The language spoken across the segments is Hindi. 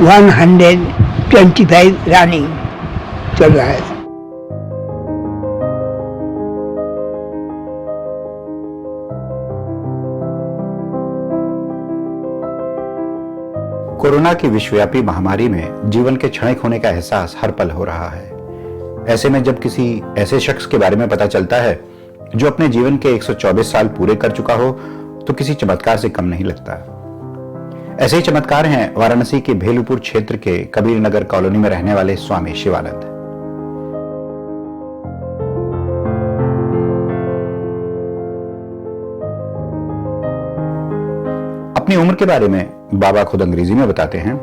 125 रनिंग चल रहा है। कोरोना की विश्वव्यापी महामारी में जीवन के क्षणिक होने का एहसास हर पल हो रहा है। ऐसे में जब किसी ऐसे शख्स के बारे में पता चलता है जो अपने जीवन के 124 साल पूरे कर चुका हो, तो किसी चमत्कार से कम नहीं लगता। ऐसे ही चमत्कार हैं वाराणसी के भेलूपुर क्षेत्र के कबीर नगर कॉलोनी में रहने वाले स्वामी शिवानंद। अपनी उम्र के बारे में बाबा खुद अंग्रेजी में बताते हैं।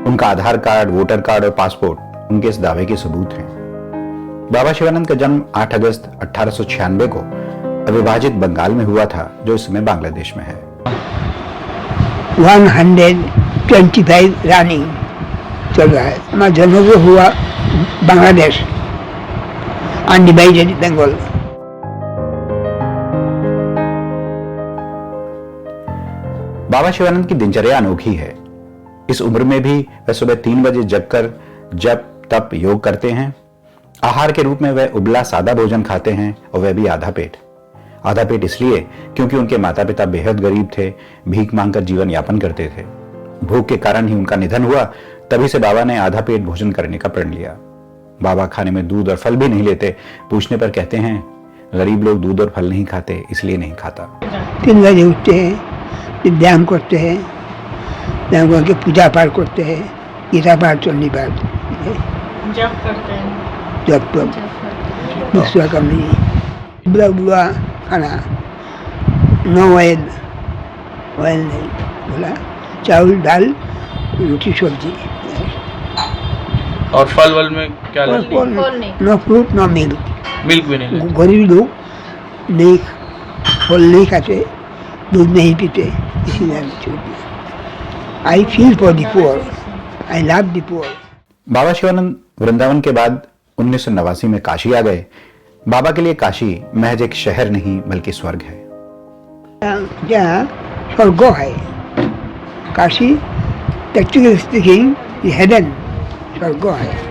उनका आधार कार्ड, वोटर कार्ड और पासपोर्ट उनके इस दावे के सबूत हैं। बाबा शिवानंद का जन्म 8 अगस्त 1896 को अविभाजित बंगाल में हुआ था, जो इस समय बांग्लादेश में है। 125 रनिंग चल रहा है। हमारा जन्म हुआ बांग्लादेश, अनडिवाइडेड बंगाल। बाबा शिवानंद की दिनचर्या अनोखी है। इस उम्र में भी वह सुबह 3 बजे जगकर जप तप योग करते हैं। आहार के रूप में वह उबला सादा भोजन खाते हैं, और वह भी आधा पेट। आधा पेट इसलिए क्योंकि उनके माता पिता बेहद गरीब थे, भीख मांगकर जीवन यापन करते थे। भूख के कारण ही उनका निधन हुआ। तभी से बाबा ने आधा पेट भोजन करने का प्रण लिया। बाबा खाने में दूध और फल भी नहीं लेते। पूछने पर कहते हैं, गरीब लोग दूध और फल नहीं खाते, इसलिए नहीं खाता। 3 बजे उठते हैं, व्यायाम करते हैं, व्यायाम करके पूजा पाठ करते हैं, गीता पाठ चलनी पाठ जब करते हैं, जब दूसरा कम नहीं। बुला बुला खाना, नो ऑयल, ऑयल नहीं, बोला चावल दाल रोटी सब्जी। और फल वल में क्या लेते हैं? No fruit no milk. Milk भी नहीं लेते। गरीब लोग नहीं, फल नहीं खाते, दूध नहीं पीते, इसीलिए छोड़ दिया। I feel for the poor, I love the poor. Baba Shivanand Vrindavan के बाद 1989 में काशी आ गए। बाबा के लिए काशी महज एक शहर नहीं बल्कि स्वर्ग है। यहाँ स्वर्ग है काशी, प्रैक्टिकली स्पीकिंग हेवन स्वर्ग है।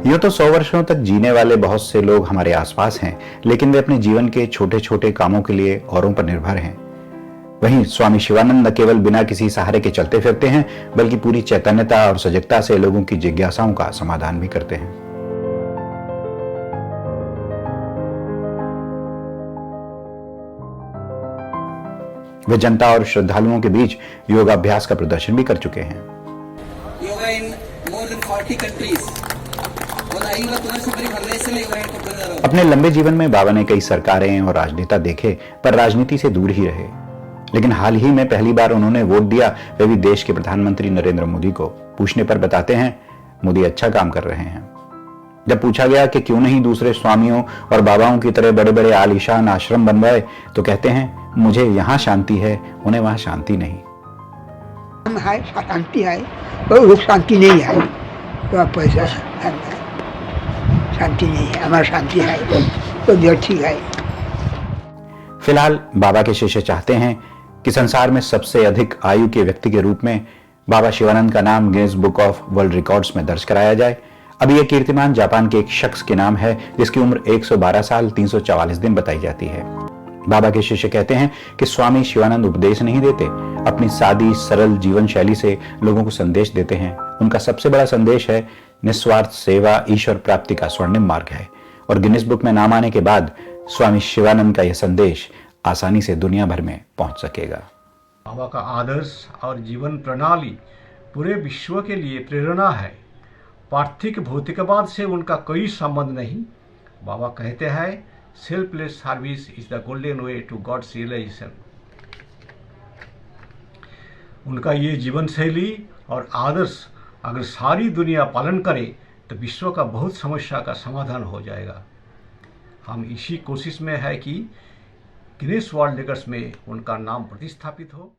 यूं तो 100 वर्षों तक जीने वाले बहुत से लोग हमारे आसपास हैं, लेकिन वे अपने जीवन के छोटे छोटे कामों के लिए औरों पर निर्भर हैं। वहीं स्वामी शिवानंद न केवल बिना किसी सहारे के चलते फिरते हैं, बल्कि पूरी चैतन्यता और सजगता से लोगों की जिज्ञासाओं का समाधान भी करते हैं। वे जनता और श्रद्धालुओं के बीच योगाभ्यास का प्रदर्शन भी कर चुके हैं। योगा इन मोर देन 40 कंट्रीज। अपने लंबे जीवन में बाबा ने कई सरकारें और राजनेता देखे, पर राजनीति से दूर ही रहे। लेकिन हाल ही में पहली बार उन्होंने वोट दिया, वह भी देश के प्रधानमंत्री नरेंद्र मोदी को। पूछने पर बताते हैं, मोदी अच्छा काम कर रहे हैं। जब पूछा गया कि क्यों नहीं दूसरे स्वामियों और बाबाओं की तरह बड़े बड़े आलीशान आश्रम बनवाए, तो कहते हैं, मुझे यहाँ शांति है, उन्हें वहां शांति नहीं। शांति है, लोग शांति नहीं है, तो पैसा शांति नहीं है, हमारा शांति है तो जो ठीक है। फिलहाल बाबा के शिष्य चाहते हैं कि संसार में सबसे अधिक आयु के व्यक्ति के रूप में बाबा शिवानंद का नाम Guinness book of world records में दर्ज कराया जाए। अभी यह कीर्तिमान जापान के एक शख्स के नाम है, जिसकी उम्र 112 साल 344 दिन बताई जाती है। बाबा के शिष्य कहते हैं कि स्वामी शिवानंद उपदेश नहीं देते, अपनी सादी सरल जीवन शैली से लोगों को संदेश देते हैं। उनका सबसे बड़ा संदेश है, निस्वार्थ सेवा ईश्वर प्राप्ति का स्वर्णिम मार्ग है। और गिनीज बुक में नाम आने के बाद स्वामी शिवानंद का यह संदेश आसानी से दुनिया भर में पहुंच सकेगा। बाबा का आदर्श और जीवन प्रणाली पूरे विश्व के लिए प्रेरणा है। पार्थिक भौतिकवाद से उनका कोई संबंध नहीं। बाबा कहते हैं, selfless service is the golden way to God's realisation. उनका ये जीवन शैली और आदर्श अगर सारी दुनिया पालन करे तो विश्व का बहुत समस्या का समाधान हो जाएगा। हम इसी कोशिश में है कि गिनीज वर्ल्ड रिकॉर्ड्स में उनका नाम प्रतिस्थापित हो।